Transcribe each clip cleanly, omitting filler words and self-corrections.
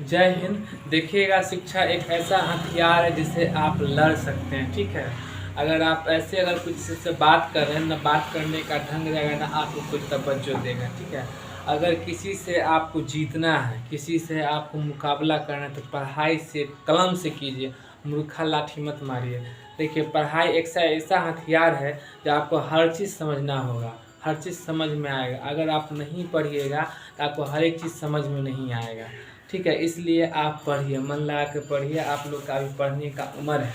जय हिंद। देखिएगा, शिक्षा एक ऐसा हथियार है जिससे आप लड़ सकते हैं। ठीक है, अगर आप ऐसे अगर किसी से बात कर रहे हैं ना, बात करने का ढंग रहेगा ना, आपको कोई तवज्जो देगा। ठीक है, अगर किसी से आपको जीतना है, किसी से आपको मुकाबला करना है, तो पढ़ाई से, कलम से कीजिए। मूर्खा लाठी मत मारिए। देखिए, पढ़ाई एक ऐसा हथियार है जो आपको हर चीज़ समझना होगा, हर चीज़ समझ में आएगा। अगर आप नहीं पढ़िएगा तो आपको हर एक चीज़ समझ में नहीं आएगा। ठीक है, इसलिए आप पढ़िए, मन लगा के पढ़िए। आप लोग का अभी पढ़ने का उम्र है,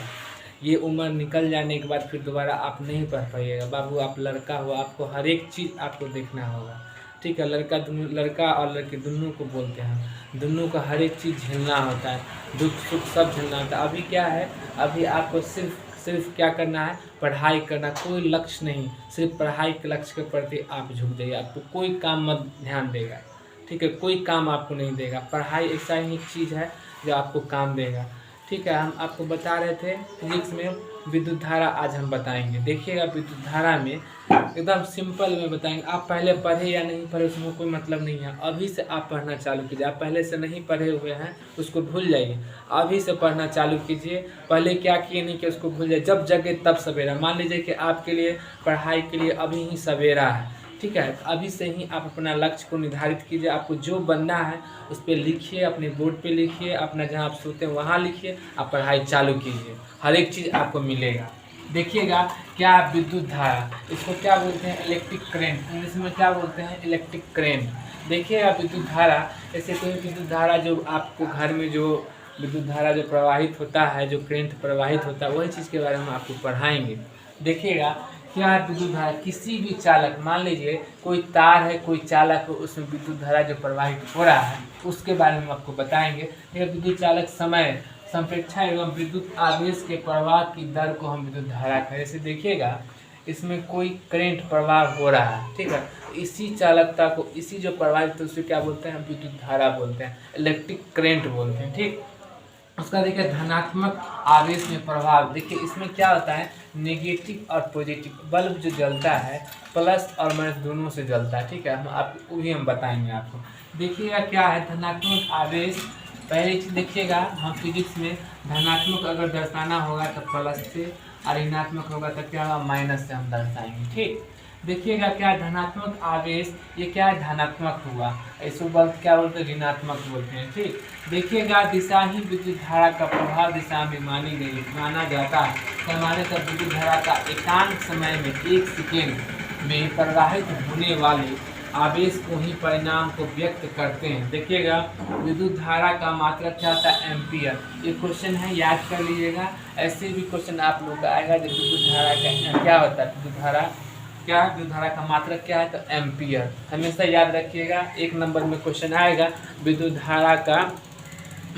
ये उम्र निकल जाने के बाद फिर दोबारा आप नहीं पढ़ पाइएगा। बाबू, आप लड़का हो, आपको हर एक चीज़ आपको देखना होगा। ठीक है, लड़का और लड़की दोनों को बोलते हैं, दोनों को हर एक चीज़ झेलना होता है, दुख सुख सब झेलना होता है। अभी क्या है, अभी आपको सिर्फ क्या करना है, पढ़ाई करना, कोई लक्ष्य नहीं, सिर्फ पढ़ाई के लक्ष्य के प्रति आप झुक जाइए। आपको कोई काम मत ध्यान देगा। ठीक है, कोई काम आपको नहीं देगा। पढ़ाई ऐसा ही एक चीज़ है जो आपको काम देगा। ठीक है, हम आपको बता रहे थे फिजिक्स में विद्युत धारा, आज हम बताएंगे। देखिएगा, विद्युत धारा में एकदम सिंपल में बताएंगे। आप पहले पढ़े या नहीं पढ़े उसमें कोई मतलब नहीं है, अभी से आप पढ़ना चालू कीजिए। आप पहले से नहीं पढ़े हुए हैं उसको भूल जाइए, अभी से पढ़ना चालू कीजिए। पहले क्या किए नहीं कि उसको भूल जाइए। जब जगे तब सवेरा। मान लीजिए कि आपके लिए पढ़ाई के लिए अभी ही सवेरा है। ठीक है, अभी से ही आप अपना लक्ष्य को निर्धारित कीजिए। आपको जो बनना है उस पर लिखिए, अपने बोर्ड पे लिखिए, अपना जहाँ आप सोते हैं वहाँ लिखिए, आप पढ़ाई चालू कीजिए, हर एक चीज़ आपको मिलेगा। देखिएगा, क्या विद्युत धारा, इसको क्या बोलते हैं, इलेक्ट्रिक करेंट, इंग्लिश में क्या बोलते हैं, इलेक्ट्रिक करेंट। देखिएगा, विद्युत धारा, ऐसे कोई विद्युत धारा जो आपको घर में जो विद्युत धारा जो प्रवाहित होता है, जो करंट प्रवाहित होता है, वही चीज़ के बारे में आपको पढ़ाएंगे। देखिएगा, क्या है विद्युत धारा, किसी भी चालक, मान लीजिए कोई तार है, कोई चालक है, उसमें विद्युत धारा जो प्रवाहित हो रहा है उसके बारे में आपको बताएंगे। यह विद्युत चालक समय, संप्रेक्षा एवं विद्युत आवेश के प्रवाह की दर को हम विद्युत धारा कहें। जैसे देखिएगा, इसमें कोई करंट प्रवाह हो रहा है। ठीक है, इसी चालकता को, इसी जो प्रवाहित है उसे क्या बोलते हैं, विद्युत धारा बोलते हैं, इलेक्ट्रिक करंट बोलते हैं। ठीक, उसका देखिए धनात्मक आवेश में प्रभाव। देखिए, इसमें क्या होता है, नेगेटिव और पॉजिटिव बल्ब जो जलता है, प्लस और माइनस दोनों से जलता है। ठीक है, वो भी हम बताएंगे आपको। देखिएगा, क्या है धनात्मक आवेश। पहली चीज़ देखिएगा, हम फिजिक्स में धनात्मक अगर दर्शाना होगा तो प्लस से, और ऋणात्मक होगा तो क्या होगा, माइनस से हम दर्शाएंगे। ठीक, देखिएगा, क्या धनात्मक आवेश, ये क्या है, धनात्मक हुआ, ऐसे बल्ब क्या बोलते हैं, ऋणात्मक बोलते हैं। ठीक, देखिएगा, दिशा ही विद्युत धारा का प्रभाव दिशा में माना जाता है। हमारे तब विद्युत धारा का एकांक समय में 1 सेकेंड में प्रवाहित होने वाले आवेश को ही परिणाम को व्यक्त करते हैं। देखिएगा, विद्युत धारा का मात्रक क्या होता है, एम्पियर। ये क्वेश्चन है, याद कर लीजिएगा। ऐसे भी क्वेश्चन आप लोग का आएगा, जब विद्युत धारा का क्या होता है, विद्युत धारा क्या है, विद्युत धारा का मात्रक क्या है, तो एम्पियर। हमेशा याद रखिएगा, 1 नंबर में क्वेश्चन आएगा, विद्युत धारा का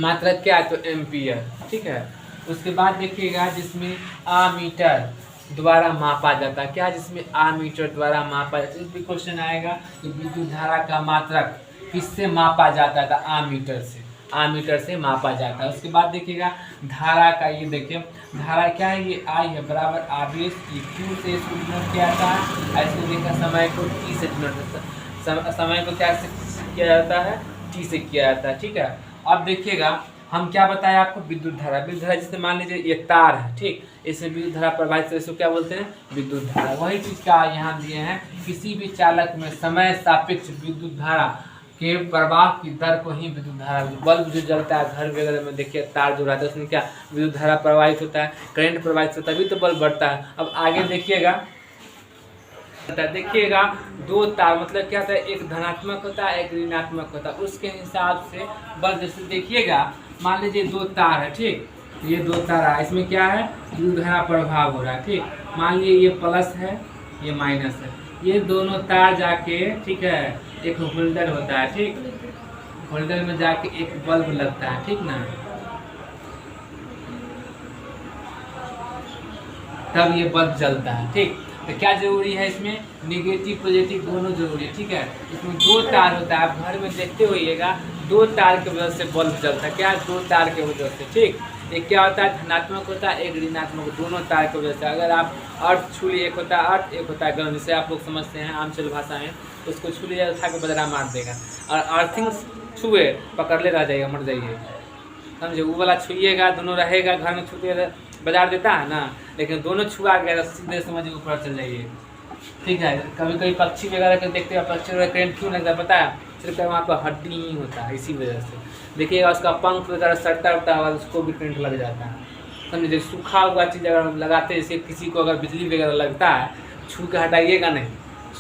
मात्रक क्या है, तो एम्पियर। ठीक है, उसके बाद देखिएगा, जिसमें आमीटर द्वारा मापा जाता है, क्या, जिसमें आमीटर द्वारा मापा जाता है, इस भी क्वेश्चन आएगा कि विद्युत धारा का मात्रक किससे मापा जाता है, आमीटर से, आमीटर से मापा जाता है। उसके बाद देखिएगा, धारा का, ये देखिए धारा क्या है, ये आई है बराबर आवेश, ये क्यू से इसको डिनोट किया जाता है। ऐसे देखा, समय को टी से डिनोट, समय को क्या से किया जाता है, टी से किया जाता है। ठीक है, अब देखिएगा, हम क्या बताया आपको, विद्युत धारा। विद्युत धारा जैसे मान लीजिए ये तार है, ठीक, इसमें विद्युत धारा प्रवाहित है, इसको क्या बोलते हैं, विद्युत धारा। वही चीज़ का यहाँ दिए हैं, किसी भी चालक में समय सापेक्ष विद्युत धारा के प्रवाह की दर को ही विद्युत धारा। बल्ब जो जलता है घर वगैरह में, देखिए तार जो रहता है उसमें क्या विद्युत धारा प्रवाहित होता है, करंट प्रवाहित होता है, तभी तो बल्ब बढ़ता है। अब आगे देखिएगा, देखिएगा 2 तार, मतलब क्या होता है, एक धनात्मक होता है, एक ऋणात्मक होता है, उसके हिसाब से बल्ब। जैसे देखिएगा, मान लीजिए 2 तार है, ठीक, ये 2 तार है, इसमें क्या है, विद्युत धारा प्रभाव हो रहा है। ठीक, मान लीजिए ये प्लस है, ये माइनस है, ये दोनों तार जाके, ठीक है, एक होल्डर होता है। ठीक, होल्डर में जाके एक बल्ब लगता है, ठीक ना, तब ये बल्ब जलता है। ठीक, तो क्या जरूरी है इसमें, निगेटिव पॉजिटिव दोनों जरूरी है। ठीक है, इसमें 2 तार होता है, आप घर में देखते होइएगा, 2 तार की वजह से बल्ब जलता है। क्या, 2 तार की वजह से। ठीक, एक क्या होता है, धनात्मक होता है, एक ऋणात्मक, दोनों तार की वजह से। अगर आप अर्थ छू लिए, एक होता है अर्थ, एक होता है ग्राउंड, जिसे आप लोग समझते हैं आम चल भाषा में, उसको छू लिया, उठा के बदरा मार देगा। और अर्थिंग छुए पकड़ ले रह जाइएगा, मर जाइए, समझे। वो वाला छुइएगा, दोनों रहेगा घर में, छूते बाजार देता है ना, लेकिन दोनों छुआ गया तो सीधे समझिए ऊपर चल जाइए, ठीक है। कभी कभी पक्षी वगैरह को देखते हैं, पक्षी वगैरह करंट क्यों लगता है पता है, सिर्फ वहाँ पर हड्डी ही होता है, इसी वजह से देखिएगा उसका पंख वगैरह सटता उटता हुआ उसको भी करंट लग जाता है, समझिए। सूखा हुआ चीज़ अगर लगाते हैं, जैसे किसी को अगर बिजली वगैरह लगता है, छू के हटाइएगा नहीं,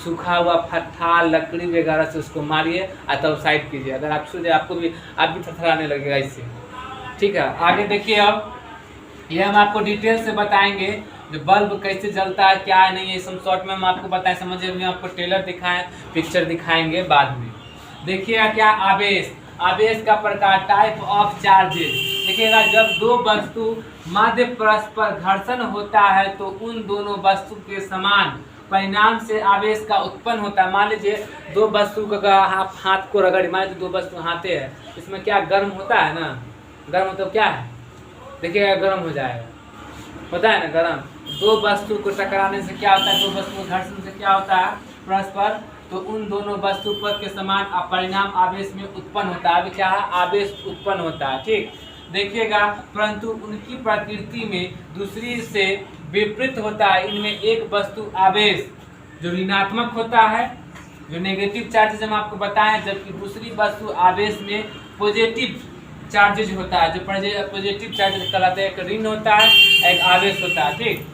सूखा हुआ फट्ठा लकड़ी वगैरह से उसको मारिए और तब साइड कीजिए, अगर आप छू जाए आपको भी, आप भी थरथराने लगेगा इससे, ठीक है। आगे देखिए, अब ये हम आपको डिटेल से बताएंगे जो बल्ब कैसे जलता है, क्या है नहीं है, सब शॉर्ट में हम आपको बताएं, समझिए। में आपको टेलर दिखाएं, पिक्चर दिखाएंगे बाद में। देखिएगा क्या आवेश, आवेश का प्रकार, टाइप ऑफ चार्जेस। देखिएगा जब दो वस्तु मध्य परस्पर घर्षण होता है तो उन दोनों वस्तु के समान परिणाम से आवेश का उत्पन्न होता है। मान लीजिए दो वस्तु का आप हाथ को रगड़, मान लीजिए दो वस्तु हाथे हैं, इसमें क्या गर्म होता है ना, गर्म मतलब क्या है, देखिएगा गर्म हो जाएगा, पता है ना गर्म। दो वस्तु को टकराने से क्या होता है, दो वस्तु के घर्षण से क्या होता है परस्पर, तो उन दोनों वस्तु पद के समान परिणाम आवेश में उत्पन्न होता है। अभी क्या है, आवेश उत्पन्न होता है, ठीक। देखिएगा परंतु उनकी प्रकृति में दूसरी से विपरीत होता है। इनमें एक वस्तु आवेश जो ऋणात्मक होता है, जो नेगेटिव चार्जेज हम आपको बताएं, जबकि दूसरी वस्तु आवेश में पॉजिटिव चार्जेज होता है, जो पॉजिटिव चार्जेज कहलाते हैं। एक ऋण होता है, एक आवेश होता है, ठीक।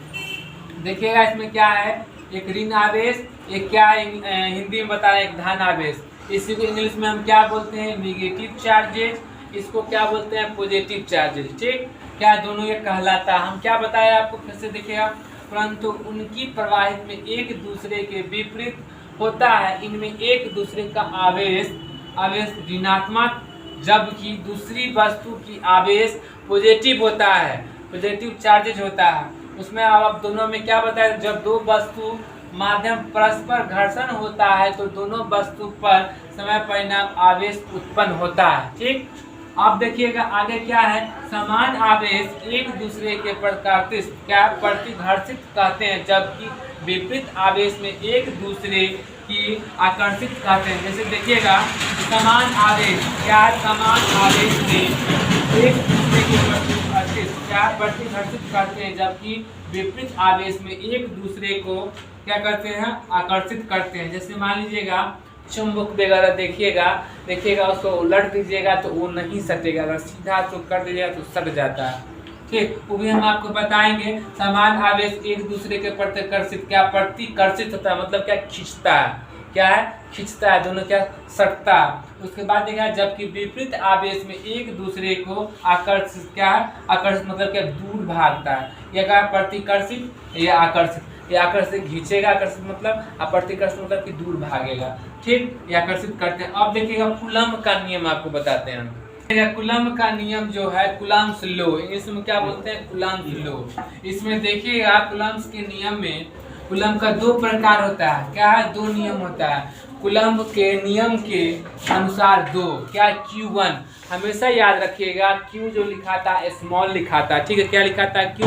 देखिएगा इसमें क्या है, एक ऋण आवेश, एक क्या है हिंदी में बता रहे हैं, एक धन आवेश। इसी को इंग्लिश में हम क्या बोलते हैं, नेगेटिव चार्जेज, इसको क्या बोलते हैं, पॉजिटिव चार्जेज, ठीक। क्या दोनों ये कहलाता है। हम क्या बताया आपको फिर से देखिएगा, परंतु उनकी प्रवाहित में एक दूसरे के विपरीत होता है। इनमें एक दूसरे का आवेश ऋणात्मक, जबकि दूसरी वस्तु की आवेश पॉजिटिव होता है, पॉजिटिव चार्जेज होता है। उसमें अब दोनों में क्या बताया, जब दो वस्तु माध्यम परस्पर घर्षण होता है तो दोनों वस्तु पर समय परिणाम आवेश उत्पन्न होता है, ठीक। अब देखिएगा आगे क्या है, समान आवेश एक दूसरे के प्रतिघर्षित कहते हैं, जबकि विपरीत आवेश में एक दूसरे की आकर्षित कहते हैं। जैसे देखिएगा समान आवेश, क्या समान आवेश में एक दूसरे के प्रतिघर्षित करते हैं, जबकि विपरीत आवेश में एक दूसरे को क्या करते हैं, आकर्षित करते हैं। जैसे मान लीजिएगा चुंबक वगैरह, देखिएगा उसको उलट दीजिएगा तो वो नहीं सटेगा, अगर सीधा तो कर दीजिएगा तो सट जाता है, ठीक। वो भी हम आपको बताएंगे। समान आवेश एक दूसरे के प्रतिकर्षित, क्या प्रतिकर्षित होता है, मतलब क्या खींचता है, क्या है खींचता है, दोनों क्या सटता है। उसके बाद देखा, जबकि विपरीत आवेश में एक दूसरे को आकर्षित, क्या है आकर्षित मतलब क्या दूर भागता है। यह क्या प्रतिकर्षित, यह आकर्षित, ये आकर्षित खींचेगा, आकर्षित मतलब प्रतिकर्षित मतलब कि दूर भागेगा, ठीक। ये आकर्षित करते हैं। अब देखिएगा कूलम्ब का नियम आपको बताते हैं। कूलम्ब का नियम जो है, कूलम्ब्स लॉ, इसमें क्या बोलते हैं, कूलम्ब्स लॉ। इसमें देखिएगा कूलम्ब्स के नियम में कूलम्ब का दो प्रकार होता है, क्या है, दो नियम होता है। कूलम्ब के नियम के अनुसार दो, क्या Q1, हमेशा याद रखिएगा Q जो लिखा था स्मॉल लिखा था, ठीक है। क्या लिखा था, Q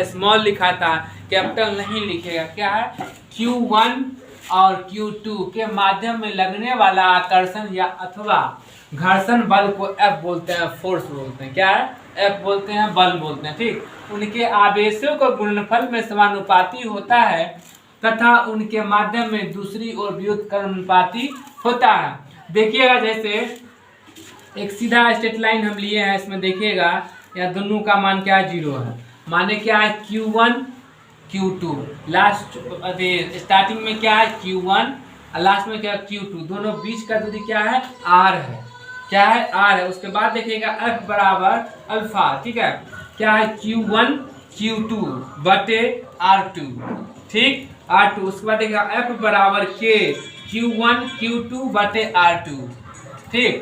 स्मॉल लिखा था, कैपिटल नहीं लिखेगा। क्या है, Q1 और Q2 के माध्यम में लगने वाला आकर्षण या अथवा घर्षण बल को F बोलते हैं, फोर्स बोलते हैं, क्या है F बोलते हैं, बल बोलते हैं, ठीक। उनके आवेशों का गुणनफल में समानुपाती होता है तथा उनके माध्यम में दूसरी ओर व्युत्क्रमानुपाती होता है। देखिएगा जैसे एक सीधा स्ट्रेट लाइन हम लिए हैं, इसमें देखिएगा या दोनों का मान क्या है, 0 है, माने क्या है Q1 Q2, लास्ट स्टार्टिंग में क्या है Q1 और लास्ट में क्या है Q2, दोनों बीच का दूरी क्या है, R है, क्या है R है। उसके बाद देखिएगा F बराबर अल्फा, ठीक है, क्या है Q1 Q2 बटे R2, ठीक, R2। उसके बाद देखिएगा F बराबर K Q1 Q2 बटे R2, ठीक।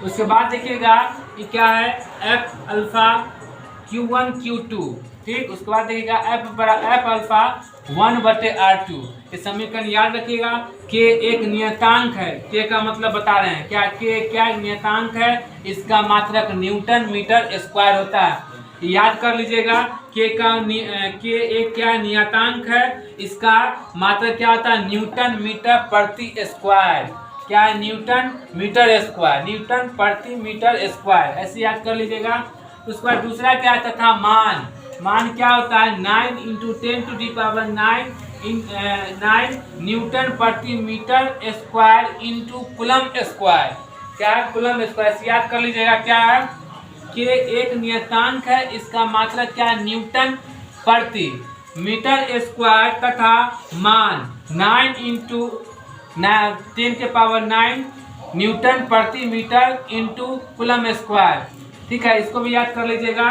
उसके बाद देखिएगा ये क्या है, F अल्फा Q1 Q2, ठीक। उसके बाद देखिएगा F अल्फा 1 बटे R2। ये समीकरण याद रखिएगा। K एक नियतांक है, K का मतलब बता रहे हैं, क्या K क्या नियतांक है, इसका मात्रक न्यूटन मीटर स्क्वायर होता है, याद कर लीजिएगा। K एक क्या नियतांक है, इसका मात्रक क्या होता है, न्यूटन मीटर प्रति स्क्वायर, क्या है, न्यूटन मीटर स्क्वायर, न्यूटन प्रति मीटर स्क्वायर, ऐसे याद कर लीजिएगा। उसके बाद दूसरा क्या आता था, मान। मान क्या होता है, 9 × 10⁹ न्यूटन प्रति metre square into coulomb square. क्या है, कूलम स्क्वायर, याद कर लीजिएगा। क्या है कि एक नियतांक है, इसका मात्रा क्या है, न्यूटन प्रति मीटर स्क्वायर तथा मान 9 × 10⁹ न्यूटन प्रति मीटर इंटू कूलम स्क्वायर। ठीक है, इसको भी याद कर लीजिएगा।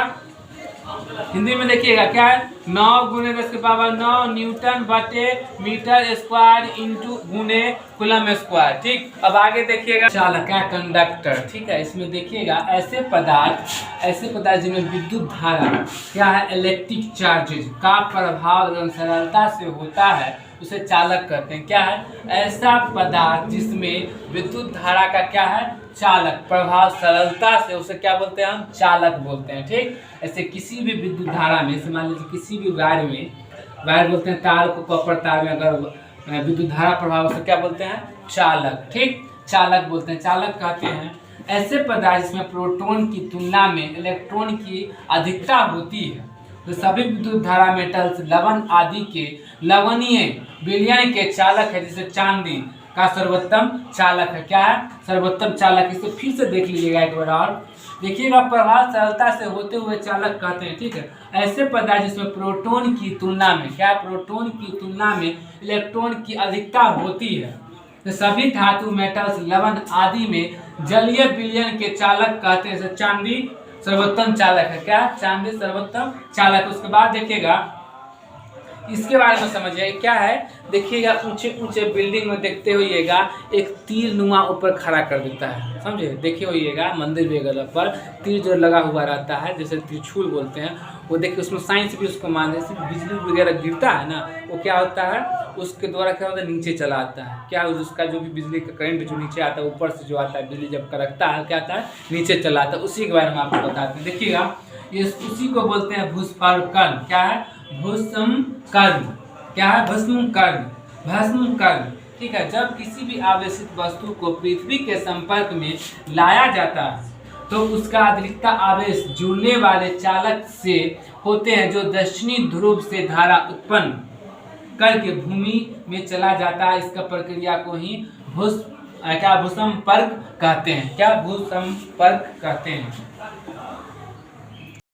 हिंदी में देखिएगा क्या है, 9 × 10⁹ न्यूटन बटे मीटर स्क्वायर इंटू गुने कूलम स्क्वायर। ठीक, अब आगे देखिएगा चालक क्या, कंडक्टर। ठीक है, इसमें देखिएगा ऐसे पदार्थ जिनमें विद्युत धारा क्या है, इलेक्ट्रिक चार्जेज का प्रभाव सरलता से होता है, उसे चालक कहते हैं। क्या है, ऐसा पदार्थ जिसमें विद्युत धारा का क्या है, चालक प्रभाव सरलता से, उसे क्या बोलते हैं, हम चालक बोलते हैं। ठीक, ऐसे किसी भी विद्युत धारा में, मान लीजिए किसी भी वायर बोलते हैं, तार को कॉपर तार में अगर विद्युत धारा प्रभाव, उसे क्या बोलते हैं, चालक। ठीक, चालक बोलते हैं, चालक कहते हैं ऐसे पदार्थ जिसमें प्रोटॉन की तुलना में इलेक्ट्रॉन की अधिकता होती है। तो सभी विद्युत धारा मेटल्स लवण आदि के लवणीय विलयन के चालक है, जैसे चांदी का सर्वोत्तम चालक है। क्या है, सर्वोत्तम चालक। इसको फिर से देख लीजिएगा एक बार और देखिएगा, प्रभाव सरलता से होते हुए चालक कहते हैं। ठीक है, ऐसे पदार्थ जिसमें प्रोटॉन की तुलना में, क्या प्रोटॉन की तुलना में इलेक्ट्रॉन की अधिकता होती है, तो सभी धातु मेटल्स लवण आदि में जलीय विलयन के चालक कहते हैं। जैसे चांदी सर्वोत्तम चालक है। क्या, चांदी सर्वोत्तम चालक। उसके बाद देखिएगा इसके बारे में समझिए क्या है, देखिएगा ऊंचे ऊंचे बिल्डिंग में देखते होइएगा एक तीर नुमा ऊपर खड़ा कर देता है, समझे, देखे होइएगा मंदिर वगैरह पर तीर जो लगा हुआ रहता है, जैसे त्रिशूल बोलते हैं, वो देखिए उसमें साइंस भी उसको मान, जैसे बिजली वगैरह गिरता है ना, वो क्या होता है, उसके द्वारा क्या होता है, नीचे चला आता है। क्या, उसका जो भी बिजली का करंट जो नीचे आता है, ऊपर से जो आता है बिजली जब कड़कता है, क्या आता है, नीचे चला आता है। उसी के बारे में आपको बताते हैं। देखिएगा ये उसी को बोलते हैं भूस्फलकन। क्या है, भस्मकर्ण। क्या है, भस्मकर्ण। ठीक है, जब किसी भी आवेशित वस्तु को पृथ्वी के संपर्क में लाया जाता है तो उसका अतिरिक्त आवेश जुड़ने वाले चालक से होते हैं, जो दक्षिणी ध्रुव से धारा उत्पन्न करके भूमि में चला जाता है। इसका प्रक्रिया को ही भूसंपर्क कहते हैं। क्या, भूसंपर्क कहते हैं।